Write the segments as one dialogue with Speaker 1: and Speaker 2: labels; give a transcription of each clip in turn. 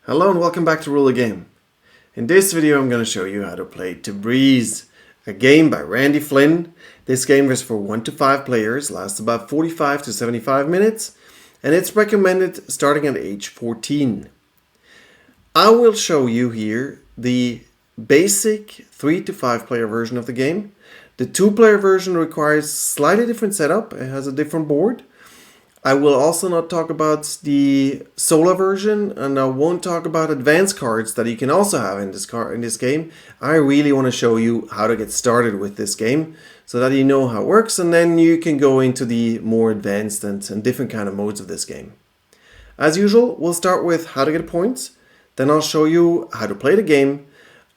Speaker 1: Hello and welcome back to Rule the Game. In this video I'm going to show you how to play Tabriz, a game by Flynn. This game is for 1 to 5 players, lasts about 45 to 75 minutes, and it's recommended starting at age 14. I will show you here the basic 3 to 5 player version of the game. The 2-player version requires slightly different setup, it has a different board. I will also not talk about the solo version, and I won't talk about advanced cards that you can also have in this game. I really want to show you how to get started with this game so that you know how it works, and then you can go into the more advanced and different kind of modes of this game. As usual, we'll start with how to get points, then I'll show you how to play the game,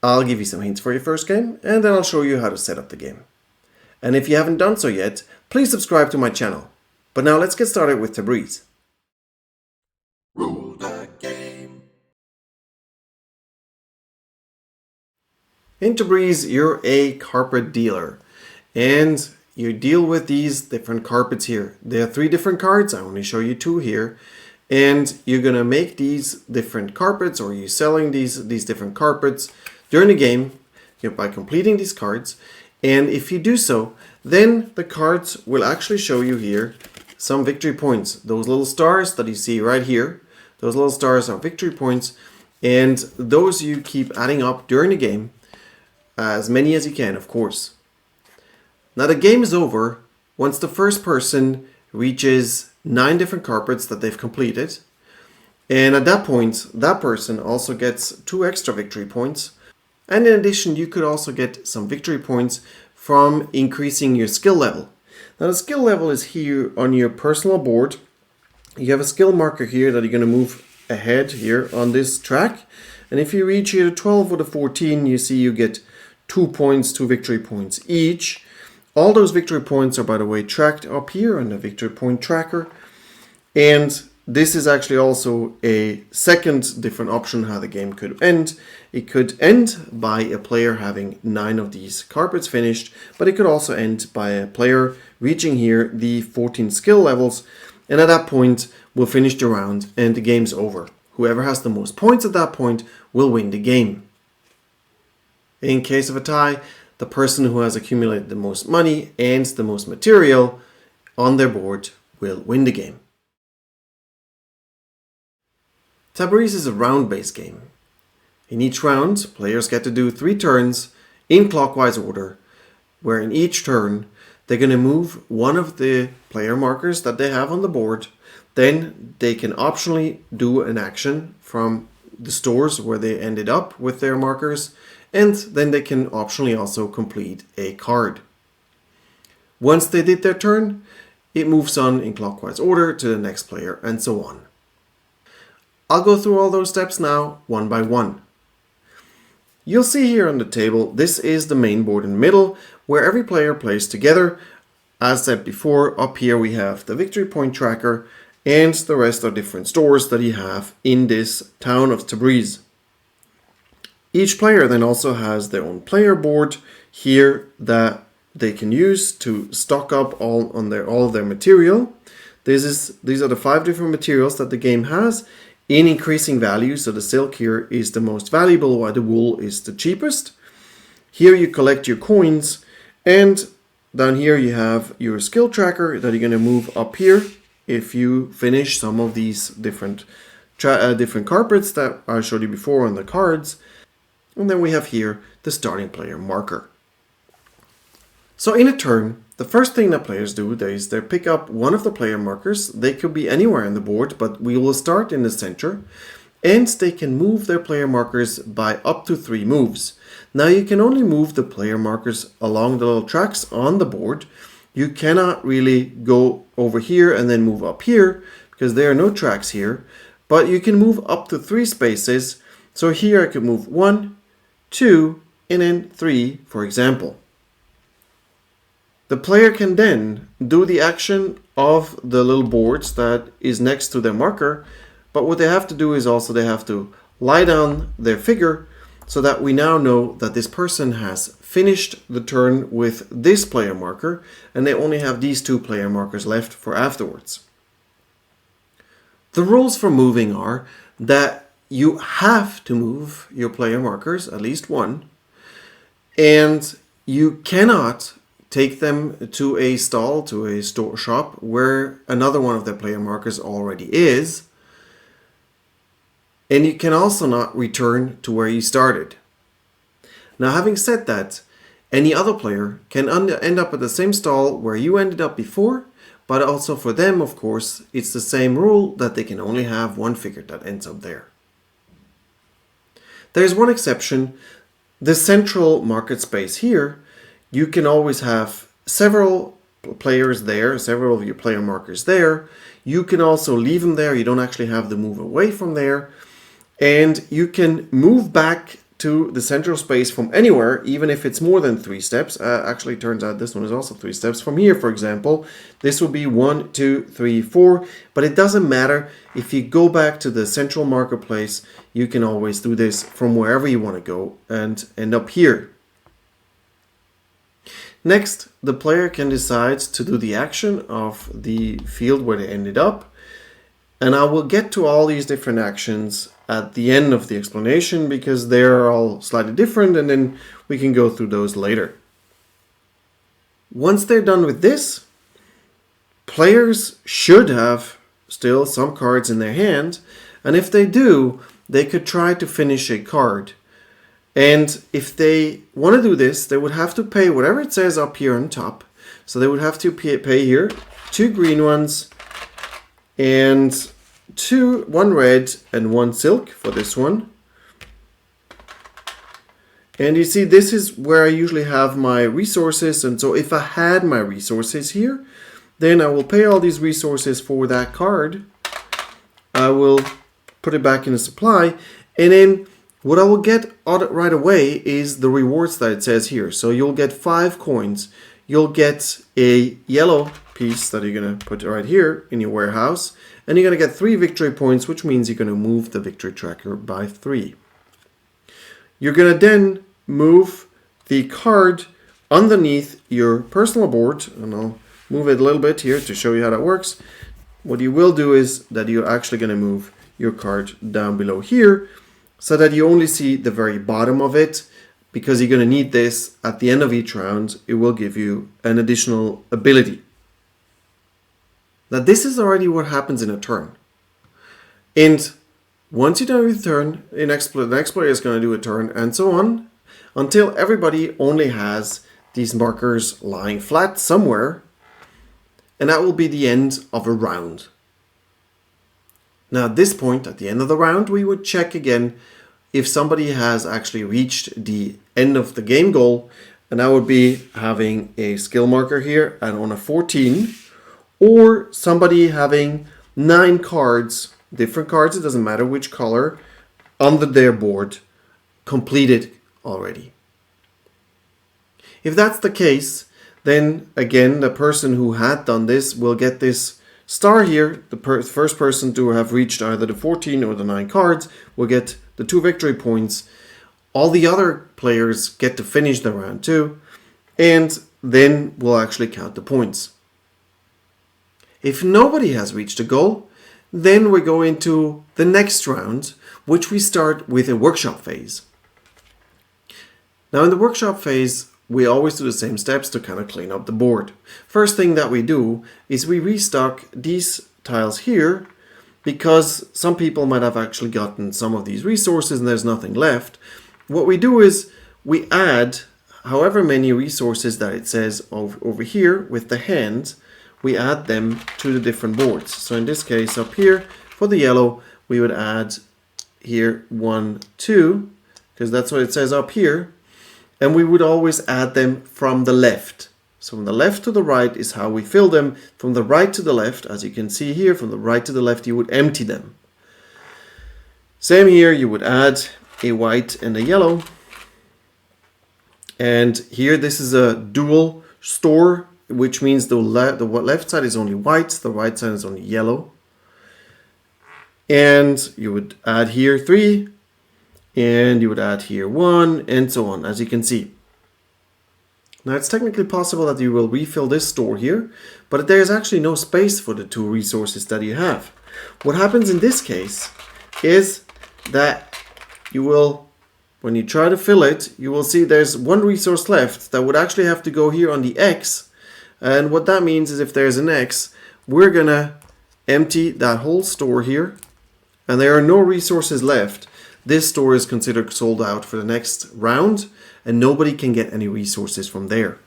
Speaker 1: I'll give you some hints for your first game, and then I'll show you how to set up the game. And if you haven't done so yet, please subscribe to my channel. But now let's get started with Tabriz.
Speaker 2: Rule the game.
Speaker 1: In Tabriz, you're a carpet dealer, and you deal with these different carpets here. There are 3 different cards, I only show you 2 here, and you're gonna make these different carpets, or you're selling these different carpets during the game by completing these cards. And if you do so, then the cards will actually show you here some victory points. Those little stars that you see right here, those little stars are victory points, and those you keep adding up during the game, as many as you can, of course. Now the game is over once the first person reaches 9 different carpets that they've completed, and at that point that person also gets 2 extra victory points, and in addition you could also get some victory points from increasing your skill level. Now the skill level is here on your personal board. You have a skill marker here that you're going to move ahead here on this track. And if you reach here 12 or the 14, you see you get 2 points, 2 victory points each. All those victory points are, by the way, tracked up here on the victory point tracker. And this is actually also a second different option how the game could end. It could end by a player having 9 of these carpets finished, but it could also end by a player reaching here the 14 skill levels, and at that point we'll finish the round and the game's over. Whoever has the most points at that point will win the game. In case of a tie, the person who has accumulated the most money and the most material on their board will win the game. Tabriz is a round-based game. In each round, players get to do 3 turns in clockwise order, where in each turn they're going to move one of the player markers that they have on the board. Then they can optionally do an action from the stores where they ended up with their markers, and then they can optionally also complete a card. Once they did their turn, it moves on in clockwise order to the next player, and so on. I'll go through all those steps now, one by one. You'll see here on the table, this is the main board in the middle, where every player plays together. As said before, up here we have the victory point tracker, and the rest are different stores that you have in this town of Tabriz. Each player then also has their own player board here that they can use to stock up all of their material. These are the 5 different materials that the game has in increasing value. So the silk here is the most valuable, while the wool is the cheapest. Here you collect your coins, and down here you have your skill tracker that you're going to move up here if you finish some of these different carpets that I showed you before on the cards. And then we have here the starting player marker. So in a turn, the first thing that players do is they pick up one of the player markers. They could be anywhere on the board, but we will start in the center. And they can move their player markers by up to 3 moves. Now you can only move the player markers along the little tracks on the board. You cannot really go over here and then move up here, because there are no tracks here. But you can move up to 3 spaces. So here I could move 1, 2, and then 3, for example. The player can then do the action of the little boards that is next to their marker, but what they have to do is also they have to lie down their figure so that we now know that this person has finished the turn with this player marker, and they only have these 2 player markers left for afterwards. The rules for moving are that you have to move your player markers, at least one, and you cannot take them to a stall, to a store shop where another one of the player markers already is. And you can also not return to where you started. Now, having said that, any other player can end up at the same stall where you ended up before, but also for them, of course, it's the same rule that they can only have one figure that ends up there. There's one exception. The central market space here, you can always have several players there, several of your player markers there. You can also leave them there. You don't actually have to move away from there. And you can move back to the central space from anywhere, even if it's more than 3 steps. Actually, it turns out this one is also 3 steps. From here, for example, this would be 1, 2, 3, 4. But it doesn't matter. If you go back to the central marketplace, you can always do this from wherever you want to go and end up here. Next, the player can decide to do the action of the field where they ended up. And I will get to all these different actions at the end of the explanation because they're all slightly different, and then we can go through those later. Once they're done with this, players should have still some cards in their hand, and if they do, they could try to finish a card. And if they want to do this, they would have to pay whatever it says up here on top. So they would have to pay here 2 green ones and 1 red and 1 silk for this one. And you see, this is where I usually have my resources. And so if I had my resources here, then I will pay all these resources for that card. I will put it back in the supply. And then what I will get right away is the rewards that it says here. So you'll get 5 coins. You'll get a yellow piece that you're going to put right here in your warehouse. And you're going to get 3 victory points, which means you're going to move the victory tracker by 3. You're going to then move the card underneath your personal board. And I'll move it a little bit here to show you how that works. What you will do is that you're actually going to move your card down below here so that you only see the very bottom of it, because you're going to need this at the end of each round. It will give you an additional ability. Now this is already what happens in a turn. And once you're done with the turn, the next player is going to do a turn, and so on, until everybody only has these markers lying flat somewhere. And that will be the end of a round. Now at this point, at the end of the round, we would check again if somebody has actually reached the end of the game goal. And that would be having a skill marker here and on a 14. Or somebody having 9 cards, different cards, it doesn't matter which color, under their board, completed already. If that's the case, then again, the person who had done this will get this star here. The first person to have reached either the 14 or the 9 cards will get the 2 victory points. All the other players get to finish the round too, and then we'll actually count the points. If nobody has reached a goal, then we go into the next round, which we start with a workshop phase. Now in the workshop phase, we always do the same steps to kind of clean up the board. First thing that we do is we restock these tiles here, because some people might have actually gotten some of these resources and there's nothing left. What we do is we add however many resources that it says over here with the hands. We add them to the different boards. So in this case up here for the yellow, we would add here 1, 2, because that's what it says up here. And we would always add them from the left. So from the left to the right is how we fill them. From the right to the left, as you can see here, from the right to the left, you would empty them. Same here, you would add a white and a yellow. And here this is a dual store, which means the left side is only white, the right side is only yellow. And you would add here 3, and you would add here 1, and so on, as you can see. Now it's technically possible that you will refill this store here, but there is actually no space for the 2 resources that you have. What happens in this case is that you will, when you try to fill it, you will see there's one resource left that would actually have to go here on the X. And what that means is if there's an X, we're gonna empty that whole store here, and there are no resources left. This store is considered sold out for the next round, and nobody can get any resources from there.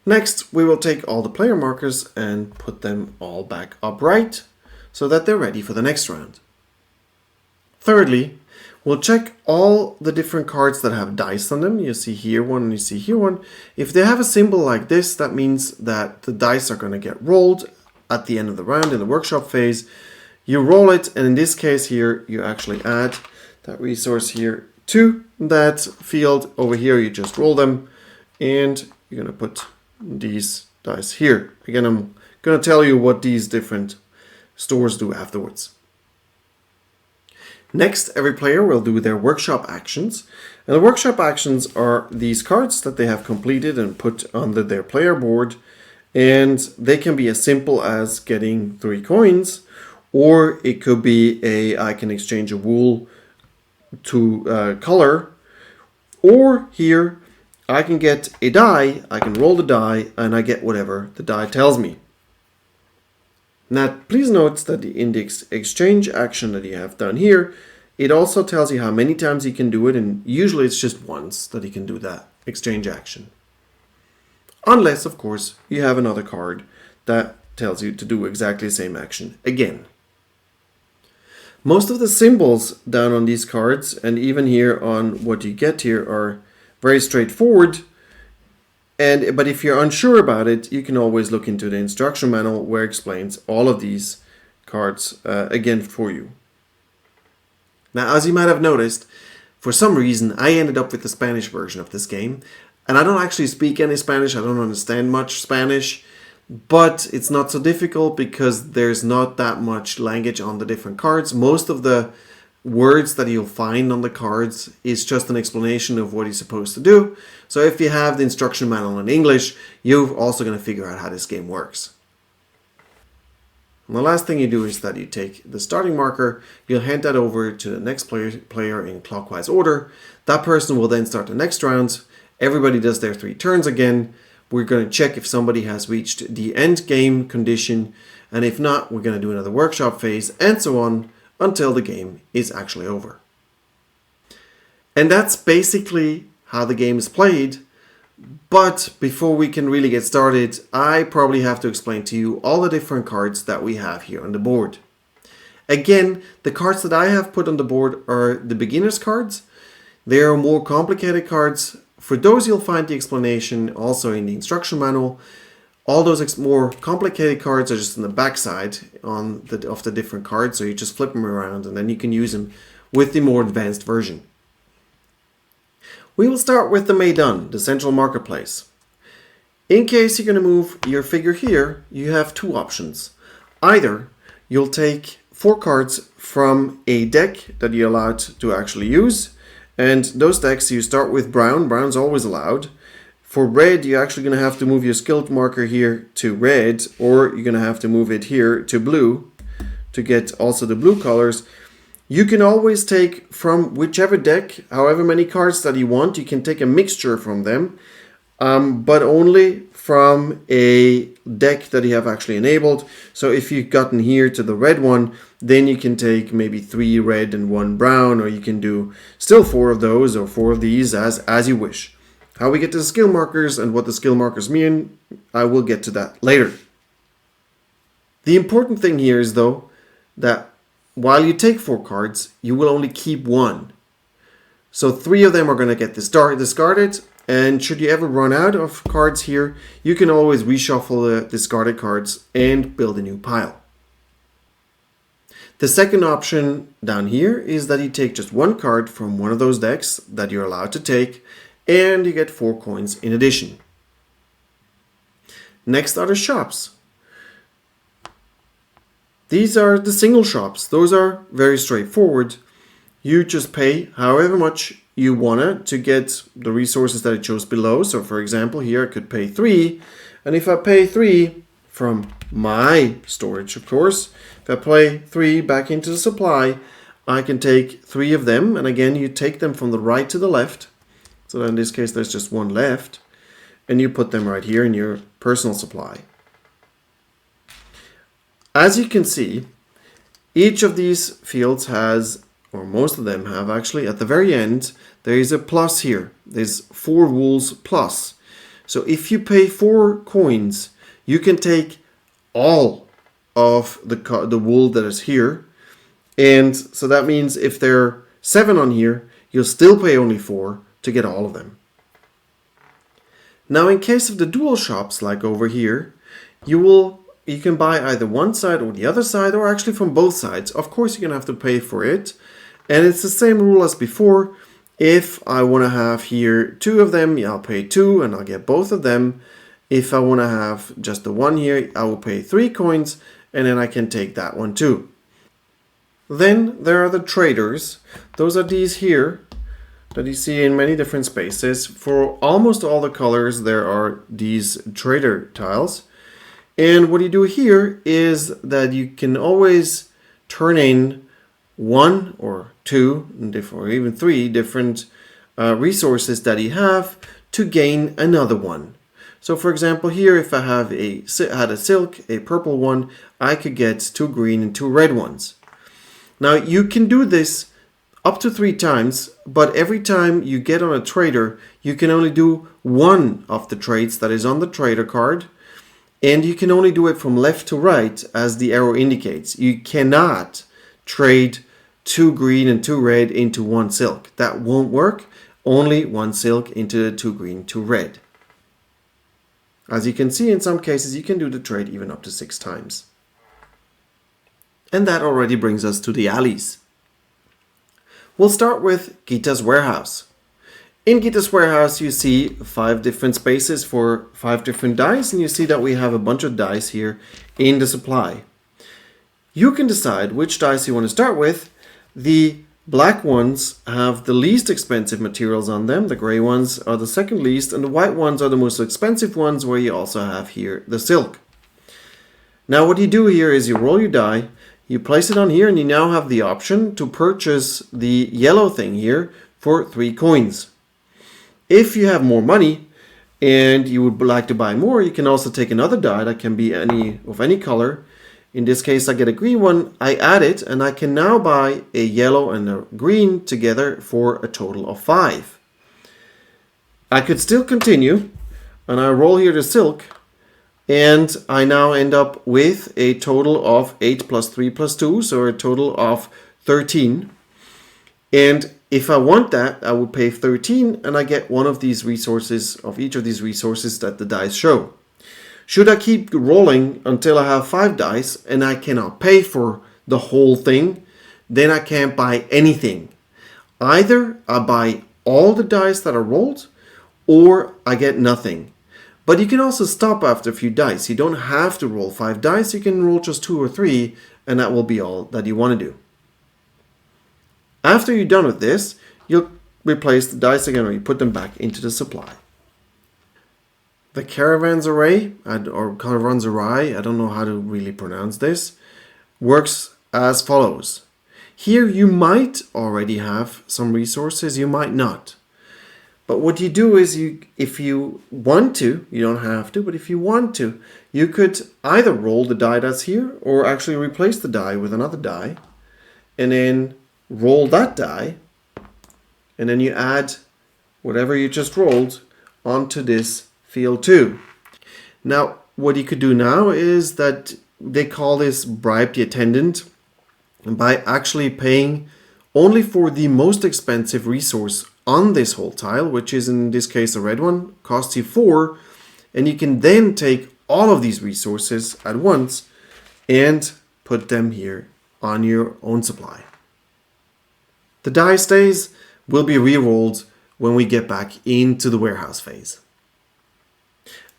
Speaker 1: Next, we will take all the player markers and put them all back upright so that they're ready for the next round. Thirdly, we'll check all the different cards that have dice on them. You see here one and you see here one. If they have a symbol like this, that means that the dice are going to get rolled at the end of the round in the workshop phase. You roll it, and in this case here, you actually add that resource here to that field. Over here, you just roll them, and you're going to put these dice here. Again, I'm going to tell you what these different stores do afterwards. Next, every player will do their workshop actions. And the workshop actions are these cards that they have completed and put onto their player board. And they can be as simple as getting 3 coins, or it could be I can exchange a wool to color, or here I can get a die, I can roll the die, and I get whatever the die tells me. Now, please note that in the exchange action that you have down here, it also tells you how many times you can do it, and usually it's just once that you can do that exchange action. Unless, of course, you have another card that tells you to do exactly the same action again. Most of the symbols down on these cards, and even here on what you get here, are very straightforward, but if you're unsure about it, you can always look into the instruction manual where it explains all of these cards again for you. Now, as you might have noticed, for some reason I ended up with the Spanish version of this game, and I don't actually speak any Spanish, I don't understand much Spanish, but it's not so difficult because there's not that much language on the different cards. Most of the words that you'll find on the cards is just an explanation of what you're supposed to do. So if you have the instruction manual in English, you're also going to figure out how this game works. And the last thing you do is that you take the starting marker, you'll hand that over to the next player in clockwise order. That person will then start the next round. Everybody does their 3 turns again. We're going to check if somebody has reached the end game condition, and if not, we're going to do another workshop phase, and so on, until the game is actually over. And that's basically how the game is played. But before we can really get started, I probably have to explain to you all the different cards that we have here on the board. Again, the cards that I have put on the board are the beginner's cards. They are more complicated cards. For those, you'll find the explanation also in the instruction manual. All those more complicated cards are just on the back side of the different cards, so you just flip them around and then you can use them with the more advanced version. We will start with the Maidan, the central marketplace. In case you're going to move your figure here, you have 2 options. Either you'll take 4 cards from a deck that you're allowed to actually use, and those decks you start with brown. Brown's always allowed. For red, you're actually going to have to move your skill marker here to red, or you're going to have to move it here to blue to get also the blue colors. You can always take from whichever deck, however many cards that you want. You can take a mixture from them, but only from a deck that you have actually enabled. So if you've gotten here to the red one, then you can take maybe 3 red and 1 brown, or you can do still 4 of those or 4 of these as you wish. How we get to the skill markers and what the skill markers mean, I will get to that later. The important thing here is, though, that while you take 4 cards, you will only keep 1. So 3 of them are going to get discarded, and should you ever run out of cards here, you can always reshuffle the discarded cards and build a new pile. The second option down here is that you take just 1 card from one of those decks that you're allowed to take, and you get 4 coins in addition. Next are the shops. These are the single shops. Those are very straightforward. You just pay however much you want to get the resources that I chose below. So for example, here I could pay 3. And if I pay 3 from my storage, of course, if I play 3 back into the supply, I can take 3 of them, and again you take them from the right to the left. So in this case there's just 1 left, and you put them right here in your personal supply. As you can see, each of these fields has, or most of them have actually, at the very end there is a plus here. There's 4 wools plus. So if you pay 4 coins, you can take all of the wool that is here. And so that means if there are 7 on here, you'll still pay only 4 to get all of them. Now in case of the dual shops, like over here, you can buy either one side or the other side, or actually from both sides. Of course you're going to have to pay for it. And it's the same rule as before. If I want to have here 2 of them, I'll pay 2 and I'll get both of them. If I want to have just the one here, I will pay 3 coins and then I can take that one too. Then there are the traders. Those are these here that you see in many different spaces. For almost all the colors there are these trader tiles. And what you do here is that you can always turn in 1 or 2 or even 3 different resources that you have to gain another one. So for example here, if I had a silk, a purple one, I could get 2 green and 2 red ones. Now you can do this up to 3 times, but every time you get on a trader, you can only do one of the trades that is on the trader card, and you can only do it from left to right as the arrow indicates. You cannot trade 2 green and 2 red into 1 silk. That won't work. Only 1 silk into 2 green, 2 red. As you can see, in some cases you can do the trade even up to 6 times. And that already brings us to the alleys. We'll start with Gita's warehouse. In Gita's warehouse you see 5 different spaces for 5 different dice, and you see that we have a bunch of dice here in the supply. You can decide which dice you want to start with. The black ones have the least expensive materials on them, the gray ones are the second least, and the white ones are the most expensive ones, where you also have here the silk. Now what you do here is you roll your die, you place it on here, and you now have the option to purchase the yellow thing here for 3 coins. If you have more money and you would like to buy more, you can also take another die that can be of any color. In this case I get a green one, I add it, and I can now buy a yellow and a green together for a total of 5. I could still continue, and I roll here the silk, and I now end up with a total of 8 plus 3 plus 2, so a total of 13. And if I want that, I would pay 13, and I get one of these resources, of each of these resources that the dice show. Should I keep rolling until I have 5 dice and I cannot pay for the whole thing, then I can't buy anything. Either I buy all the dice that are rolled, or I get nothing. But you can also stop after a few dice. You don't have to roll 5 dice, you can roll just 2 or 3, and that will be all that you want to do. After you're done with this, you'll replace the dice again, or you put them back into the supply. The caravanserai, or caravanserai, I don't know how to really pronounce this, works as follows. Here you might already have some resources, you might not. But what you do is, if you want to, you don't have to, but if you want to, you could either roll the die that's here, or actually replace the die with another die, and then roll that die, and then you add whatever you just rolled onto this field 2. Now what you could do now is that they call this bribe the attendant, and by actually paying only for the most expensive resource on this whole tile, which is in this case a red one, costs you 4, and you can then take all of these resources at once and put them here on your own supply. The die stays will be re-rolled when we get back into the warehouse phase.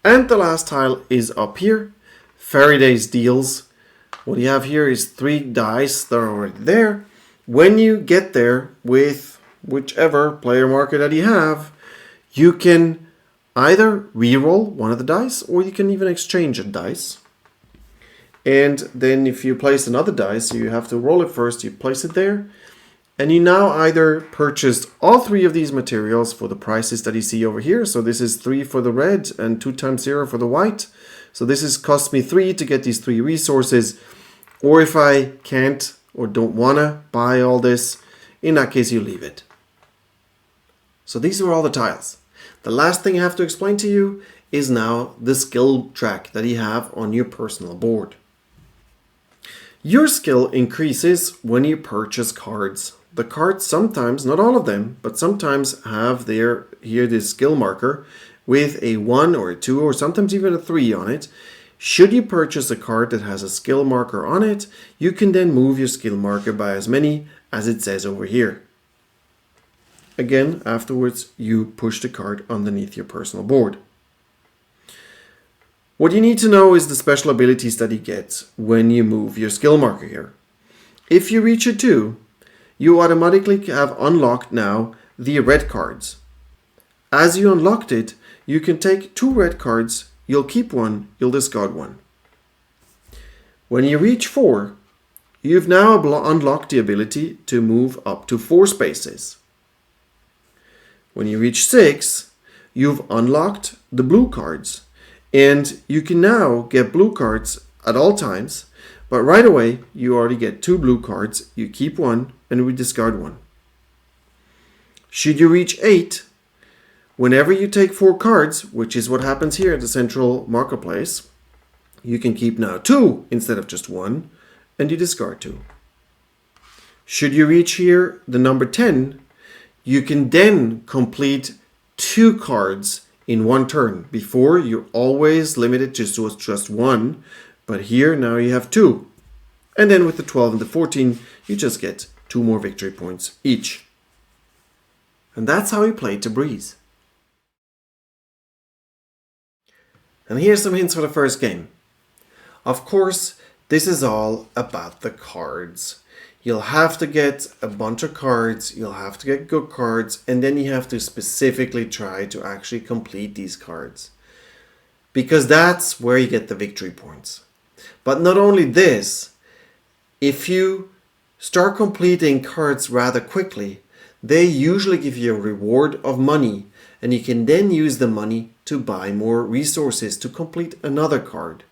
Speaker 1: And the last tile is up here, Faraday's deals. What you have here is 3 dice that are already there. When you get there with whichever player marker that you have, you can either re-roll one of the dice, or you can even exchange a dice. And then if you place another dice, you have to roll it first, you place it there. And you now either purchased all 3 of these materials for the prices that you see over here. So this is 3 for the red and 2 times 0 for the white. So this is cost me 3 to get these 3 resources. Or if I can't or don't want to buy all this, in that case you leave it. So these are all the tiles. The last thing I have to explain to you is now the skill track that you have on your personal board. Your skill increases when you purchase cards. The cards sometimes, not all of them, but sometimes have here this skill marker with a 1 or a 2 or sometimes even a 3 on it. Should you purchase a card that has a skill marker on it, you can then move your skill marker by as many as it says over here. Again, afterwards you push the card underneath your personal board. What you need to know is the special abilities that you get when you move your skill marker here. If you reach a 2, you automatically have unlocked now the red cards. As you unlocked it, you can take 2 red cards, you'll keep 1, you'll discard 1. When you reach 4, you've now unlocked the ability to move up to 4 spaces. When you reach 6, you've unlocked the blue cards. And you can now get blue cards at all times, but right away you already get 2 blue cards, you keep 1 and we discard 1. Should you reach 8, whenever you take 4 cards, which is what happens here at the central marketplace, you can keep now 2 instead of just 1 and you discard 2. Should you reach here the number 10, you can then complete 2 cards in 1 turn. Before, you're always limited to just 1, but here now you have 2. And then with the 12 and the 14, you just get 2 more victory points each. And that's how we play Tabriz. And here's some hints for the first game. Of course, this is all about the cards. You'll have to get a bunch of cards, you'll have to get good cards, and then you have to specifically try to actually complete these cards. Because that's where you get the victory points. But not only this, if you start completing cards rather quickly, they usually give you a reward of money, and you can then use the money to buy more resources to complete another card.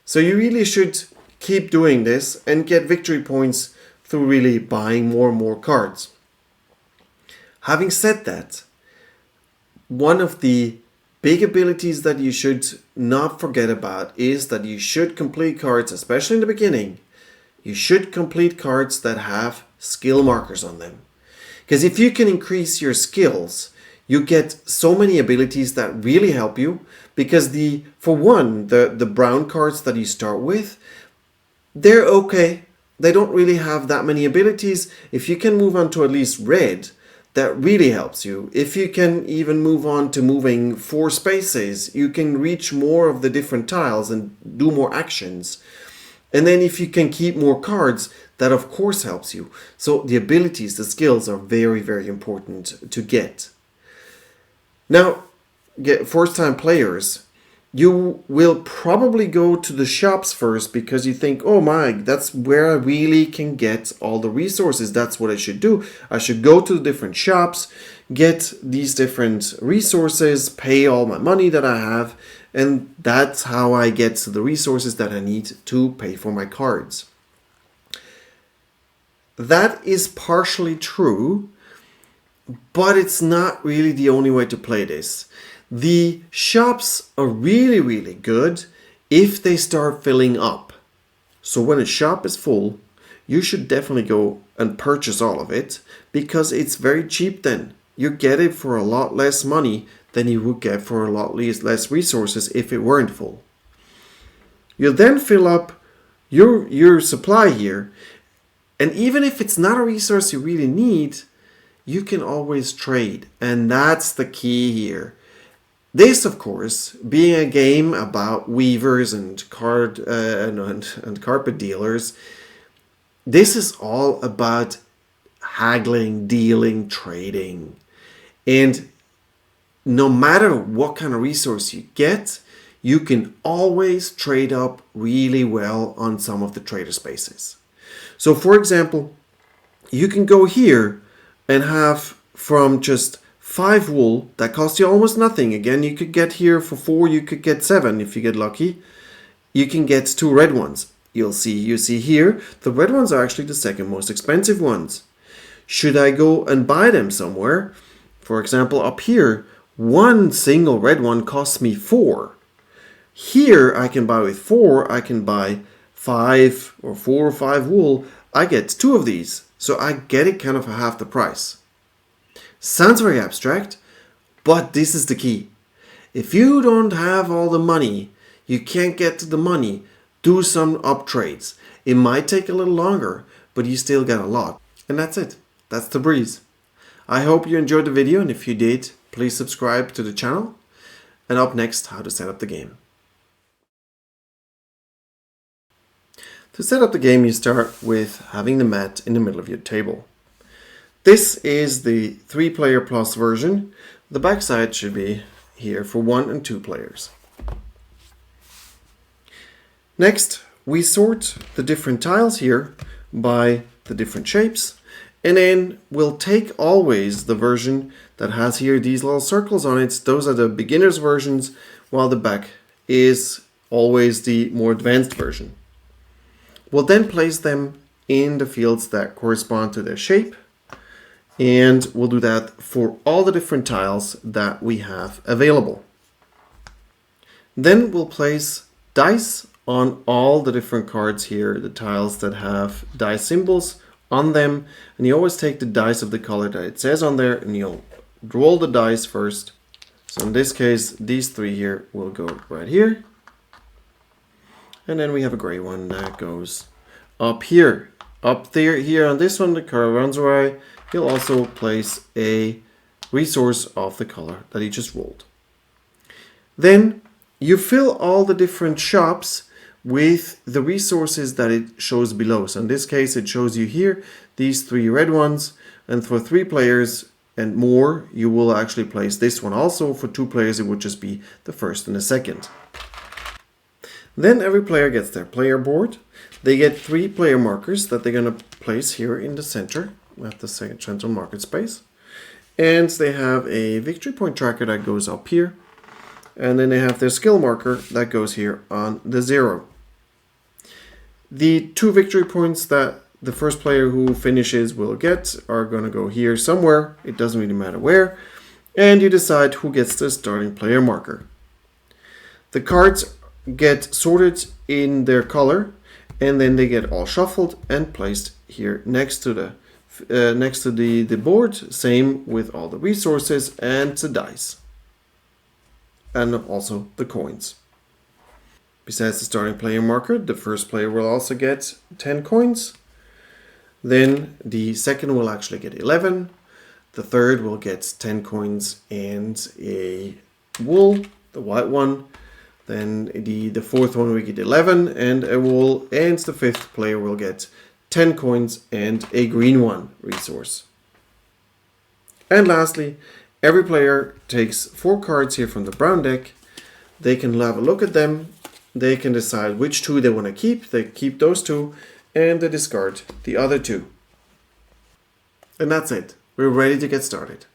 Speaker 1: So you really should keep doing this and get victory points through really buying more and more cards. Having said that, one of the big abilities that you should not forget about is that you should complete cards, especially in the beginning. You should complete cards that have skill markers on them. Because if you can increase your skills, you get so many abilities that really help you. Because the brown cards that you start with, they're okay. They don't really have that many abilities. If you can move on to at least red, that really helps you. If you can even move on to moving 4 spaces, you can reach more of the different tiles and do more actions. And then if you can keep more cards, that of course helps you. So the abilities, the skills are very, very important to get. Now, first-time players, you will probably go to the shops first because you think, oh my, that's where I really can get all the resources. That's what I should do. I should go to the different shops, get these different resources, pay all my money that I have, and that's how I get to the resources that I need to pay for my cards. That is partially true, but it's not really the only way to play this. The shops are really, really good if they start filling up. So when a shop is full, you should definitely go and purchase all of it because it's very cheap then. You get it for a lot less money than you would get for a lot less resources if it weren't full. You'll then fill up your supply here, and even if it's not a resource you really need, you can always trade, and that's the key here. This, of course, being a game about weavers and carpet dealers, this is all about haggling, dealing, trading. And no matter what kind of resource you get, you can always trade up really well on some of the trader spaces. So for example, you can go here and have from just 5 wool that costs you almost nothing. Again, you could get here for 4, you could get 7 if you get lucky. You can get 2 red ones. You see here, the red ones are actually the second most expensive ones. Should I go and buy them somewhere? For example, up here, one single red one costs me 4. Here I can buy with 4, I can buy 5 or 4 or 5 wool. I get 2 of these, so I get it kind of for half the price. Sounds very abstract, but this is the key. If you don't have all the money, you can't get to the money, do some up trades. It might take a little longer, but you still get a lot. And that's it. That's Tabriz. I hope you enjoyed the video, and if you did, please subscribe to the channel. And up next, how to set up the game. To set up the game, you start with having the mat in the middle of your table. This is the 3-player plus version. The backside should be here for 1 and 2 players. Next, we sort the different tiles here by the different shapes, and then we'll take always the version that has here these little circles on it. Those are the beginner's versions, while the back is always the more advanced version. We'll then place them in the fields that correspond to their shape, and we'll do that for all the different tiles that we have available. Then we'll place dice on all the different cards here, the tiles that have dice symbols on them, and you always take the dice of the color that it says on there, and you'll roll the dice first. So in this case, these 3 here will go right here, and then we have a gray one that goes up here. Up there, here on this one, the color runs away. You'll also place a resource of the color that you just rolled. Then you fill all the different shops with the resources that it shows below. So in this case, it shows you here these 3 red ones, and for 3 players and more, you will actually place this one also. For 2 players, it would just be the first and the second. Then every player gets their player board. They get 3 player markers that they're going to place here in the center at the central market space. And they have a victory point tracker that goes up here. And then they have their skill marker that goes here on the 0. The 2 victory points that the first player who finishes will get are going to go here somewhere. It doesn't really matter where. And you decide who gets the starting player marker. The cards get sorted in their color, and then they get all shuffled and placed here next to the board. Same with all the resources and the dice, and also the coins. Besides the starting player marker, the first player will also get 10 coins. Then the second will actually get 11. The third will get 10 coins and a wool, the white one. Then the fourth one will get 11 and a wool. And the fifth player will get 10 coins and a green one resource. And lastly, every player takes 4 cards here from the brown deck. They can have a look at them. They can decide which 2 they want to keep. They keep those 2 and they discard the other 2. And that's it. We're ready to get started.